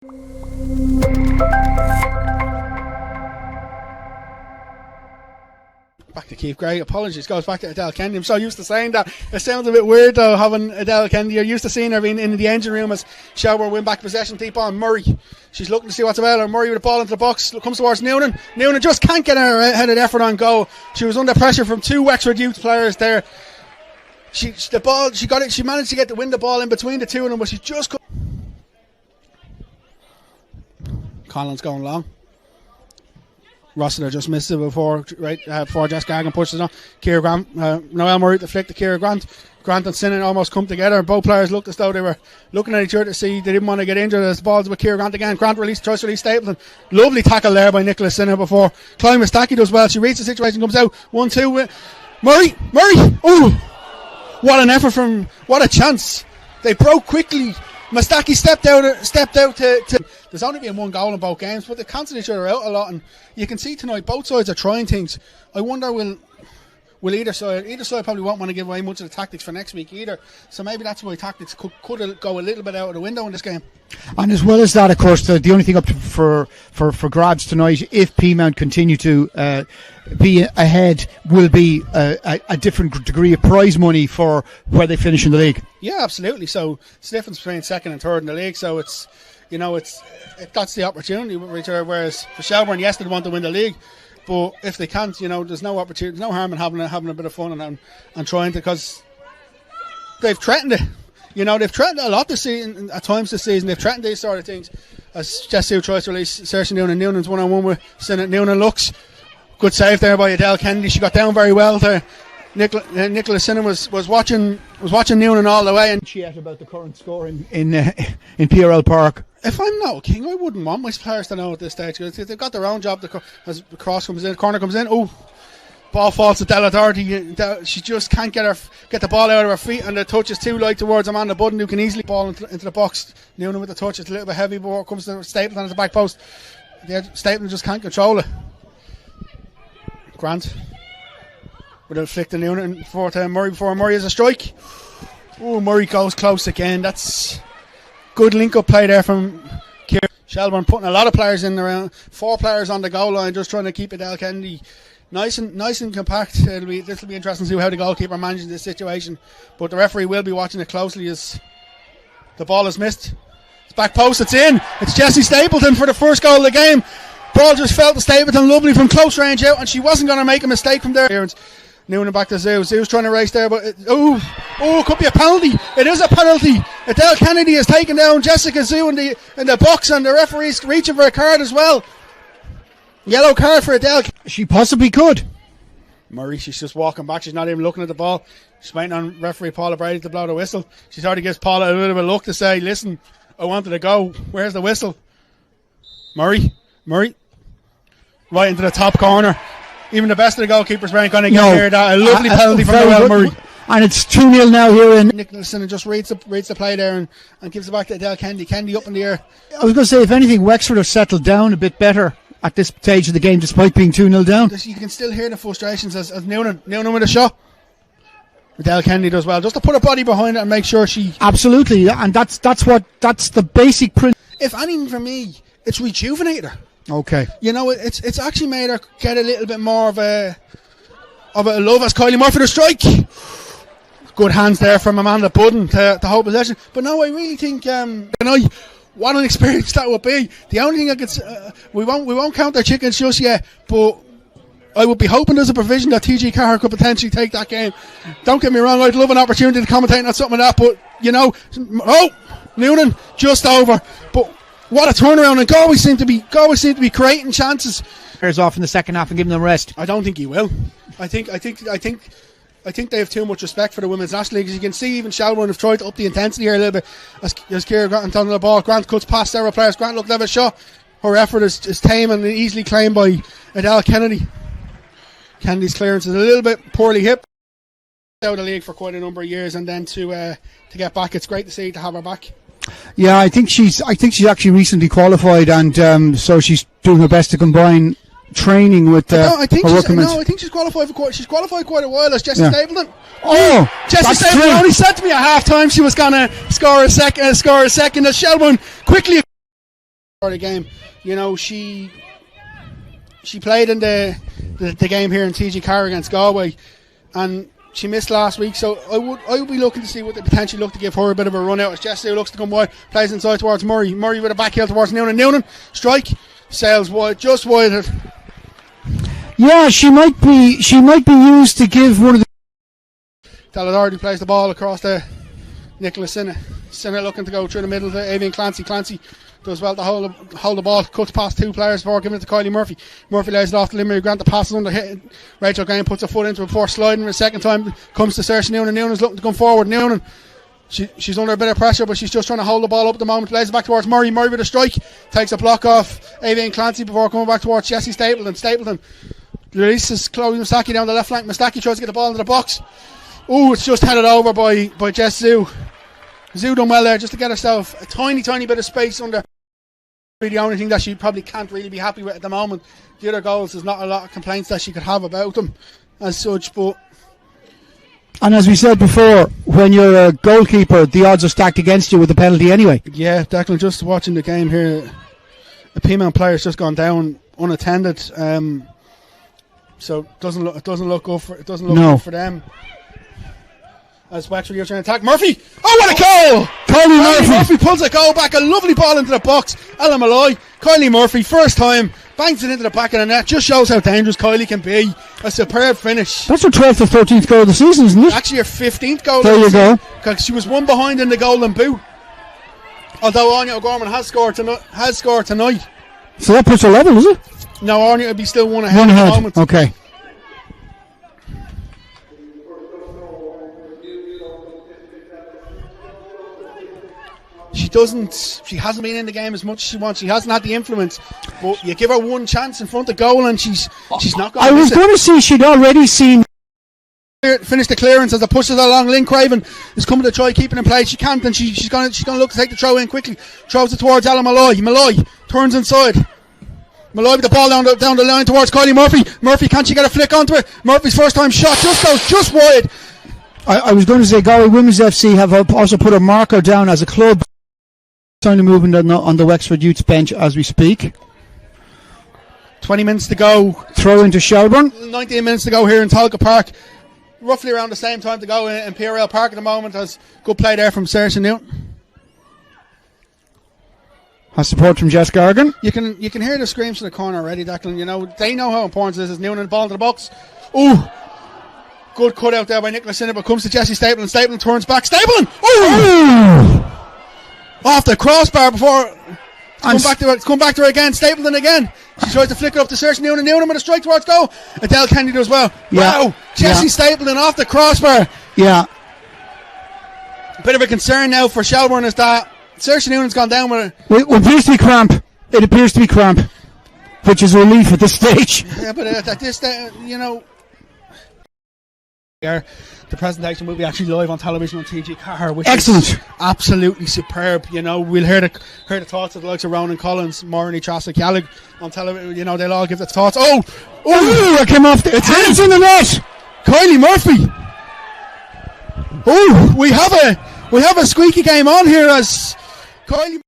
Back to Keith Gray. Apologies, goes back to Adele Kennedy. I'm so used to saying that. It sounds a bit weird though, having Adele Kennedy. You're used to seeing her being in the engine room as Shelbourne win back possession. Deep on Murray. She's looking to see what's about her. Murray with the ball into the box. Comes towards Noonan. Noonan just can't get her headed effort on goal. She was under pressure from two Wexford Youths players there. She managed to get to win the ball in between the two of them, but she just couldn't. Collins going long. Rossiter just missed it before Jess Gargan pushes it on. Ciara Grant, Noel Murray to flick to Ciara Grant. Grant and Sinan almost come together. Both players looked as though they were looking at each other to see they didn't want to get injured. As the ball's with Ciara Grant again. Grant tries to release Stapleton. Lovely tackle there by Nicola Sinan before. Clive Mastaki does well. She reads the situation, comes out 1-2. Murray! Oh! What an effort from, what a chance. They broke quickly. Mastaki stepped out to there's only been one goal in both games, but they cancel each other out a lot, and you can see tonight both sides are trying things. I wonder will either side probably won't want to give away much of the tactics for next week either, so maybe that's why tactics could go a little bit out of the window in this game. And as well as that, of course, the only thing up for grabs tonight, if Peamount continue to be ahead, will be a different degree of prize money for where they finish in the league. Yeah, absolutely. So it's the difference between second and third in the league. So it's that's the opportunity. Whereas for Shelbourne, yes, they want to win the league, but if they can't, there's no opportunity, there's no harm in having a bit of fun and trying to, because they've threatened it. They've threatened it a lot this season. At times this season, they've threatened these sort of things. As Jesse tries to release Saoirse Noonan, Noonan's one-on-one with Sinan. Noonan looks. Good save there by Adele Kennedy. She got down very well there. Nicola Sinan was watching Noonan all the way, and she had about the current score in PRL Park. If I'm not King, I wouldn't want my players to know at this stage, because they've got their own job. As the cross comes in, corner comes in. Oh, ball falls to Della Doherty. She just can't get the ball out of her feet, and the touch is too light towards Amanda Budden, who can easily ball into the box. Noonan with the touch, it's a little bit heavy, but comes to Stapleton at the back post. Stapleton just can't control it. Grant with a flick to Noonan for Murray before Murray has a strike. Oh, Murray goes close again. That's good link-up play there from Ciara. Shelbourne putting a lot of players in around 4 players on the goal line, just trying to keep Adele Kennedy nice and compact. This will be interesting to see how the goalkeeper manages this situation, but the referee will be watching it closely as the ball is missed. It's back post, it's in. It's Jessie Stapleton for the first goal of the game. Ball just fell to Stapleton lovely from close range out, and she wasn't going to make a mistake from there. Noonan back to Zoo. Zoo's trying to race there, but it could be a penalty. It is a penalty. Adele Kennedy has taken down Jessica Zoo in the box, and the referee's reaching for a card as well. Yellow card for Adele. She possibly could. Murray, she's just walking back. She's not even looking at the ball. She's waiting on referee Paula Brady to blow the whistle. She already gives Paula a bit of a look to say, listen, I wanted to go. Where's the whistle? Murray. Right into the top corner. Even the best of the goalkeepers weren't going to get near that. A lovely penalty from Noel Murray. And it's 2-0 now here in. Nicholson just reads the play there and gives it back to Adele Kennedy. Kennedy up in the air. I was going to say, if anything, Wexford have settled down a bit better at this stage of the game, despite being 2-0 down. You can still hear the frustrations as Noonan with a shot. Adele Kennedy does well, just to put her body behind it and make sure she. Absolutely, and that's the basic principle. If anything for me, it's rejuvenated her. Okay. It's actually made her get a little bit more of a love as Kylie Murphy to strike. Good hands there from Amanda Budden to hold possession. But no, I really think what an experience that would be. The only thing I could we won't count their chickens just yet, but I would be hoping there's a provision that TG Carr could potentially take that game. Don't get me wrong, I'd love an opportunity to commentate on something like that, but Noonan just over. But what a turnaround, and Galway seem to be creating chances. Players off in the second half and giving them rest. I don't think he will. I think they have too much respect for the Women's National League. As you can see, even Shelbourne have tried to up the intensity here a little bit. As Ciara Grant on the ball, Grant cuts past several players. Grant looked to have a shot. Her effort is tame and easily claimed by Adele Kennedy. Kennedy's clearance is a little bit poorly hit. Out of the league for quite a number of years, and then to get back, it's great to see to have her back. Yeah, I think she's actually recently qualified, and so she's doing her best to combine training with I think she's qualified quite a while as Jessie Stapleton. Jessie Stapleton only said to me at half time she was going to score a second as Shelbourne quickly for the game. You know, she played in the game here in TG Carr against Galway, and she missed last week, so I would be looking to see what they potentially look to give her a bit of a run out. As Jessie looks to come wide, plays inside towards Murray with a back heel towards Noonan, strike, sails wide, just wide. Yeah, she might be used to give one of the Taladordi plays the ball across to Nicholas Sinner looking to go through the middle to Avian Clancy does well to hold the ball, cuts past two players before giving it to Kylie Murphy lays it off to Limerick Grant, the pass is under hit, Rachel Graham puts her foot into it before sliding a second time, comes to Saoirse Noonan's looking to come forward. Noonan, she's under a bit of pressure, but she's just trying to hold the ball up at the moment, lays it back towards Murray with a strike, takes a block off Avian Clancy before coming back towards Jessie Stapleton releases Chloe Mustaki down the left flank. Mustaki tries to get the ball into the box. It's just headed over by Jess Zoo done well there just to get herself a tiny bit of space under. The only thing that she probably can't really be happy with at the moment. The other goals, there's not a lot of complaints that she could have about them as such, but and as we said before, when you're a goalkeeper, the odds are stacked against you with the penalty anyway. Yeah, Declan, just watching the game here, the Peamount player's just gone down unattended, so it doesn't look good for them. As Wexford Youths trying to attack Murphy. Oh, what a goal! Kylie Murphy pulls a goal back, a lovely ball into the box. Ella Malloy, Kylie Murphy, first time, bangs it into the back of the net. Just shows how dangerous Kylie can be. A superb finish. That's her 12th or 13th goal of the season, isn't it? Actually her 15th goal. There you go. Because she was one behind in the Golden Boot. Although Anya O'Gorman has scored tonight. So that puts her level, is it? No, Anya would be still one ahead at the moment. Okay. She hasn't been in the game as much as she wants. She hasn't had the influence, but you give her one chance in front of goal and she's not going to. I was going to say she'd already seen finish the clearance as it pushes along. Lynn Craven is coming to try keeping in play. She can't, and she's going to look to take the throw in quickly. Throws it towards Ella Malloy. Malloy turns inside. Malloy with the ball down the line towards Kylie Murphy. Can she get a flick onto it? Murphy's first time shot goes just wide. I was going to say Galway Women's FC have also put a marker down as a club. Sign of movement on the Wexford Youths bench as we speak. 20 minutes to go. Throw into Shelbourne. 19 minutes to go here in Tolka Park. Roughly around the same time to go in Imperial Park at the moment. As good play there from Saoirse Newton. Has support from Jess Gargan. You can hear the screams from the corner already, Declan. You know, they know how important this is. Newton ball into the box. Ooh. Good cut out there by Nicholas Sinner, but comes to Jessie Stapleton. Stapleton turns back. Stapleton! Ooh! Off the crossbar before come back to her again. Stapleton again. She tries to flick it up to Saoirse Newton. Newton with a strike towards goal. Adele Kennedy does well. Yeah. Wow. Jessie Stapleton off the crossbar. Yeah. A bit of a concern now for Shelbourne is that Saoirse Newton's gone down with it appears to be cramp. It appears to be cramp, which is a relief at this stage. Yeah, but at this stage, you know, the presentation will be actually live on television on TG Carr, which excellent, is absolutely superb. You know, we'll hear the thoughts of the likes of Ronan Collins, Maureen Trassa Callig on television. You know, they'll all give their thoughts. Oh, it came off. It's in the net. Kylie Murphy. Oh, we have a squeaky game on here as Kylie.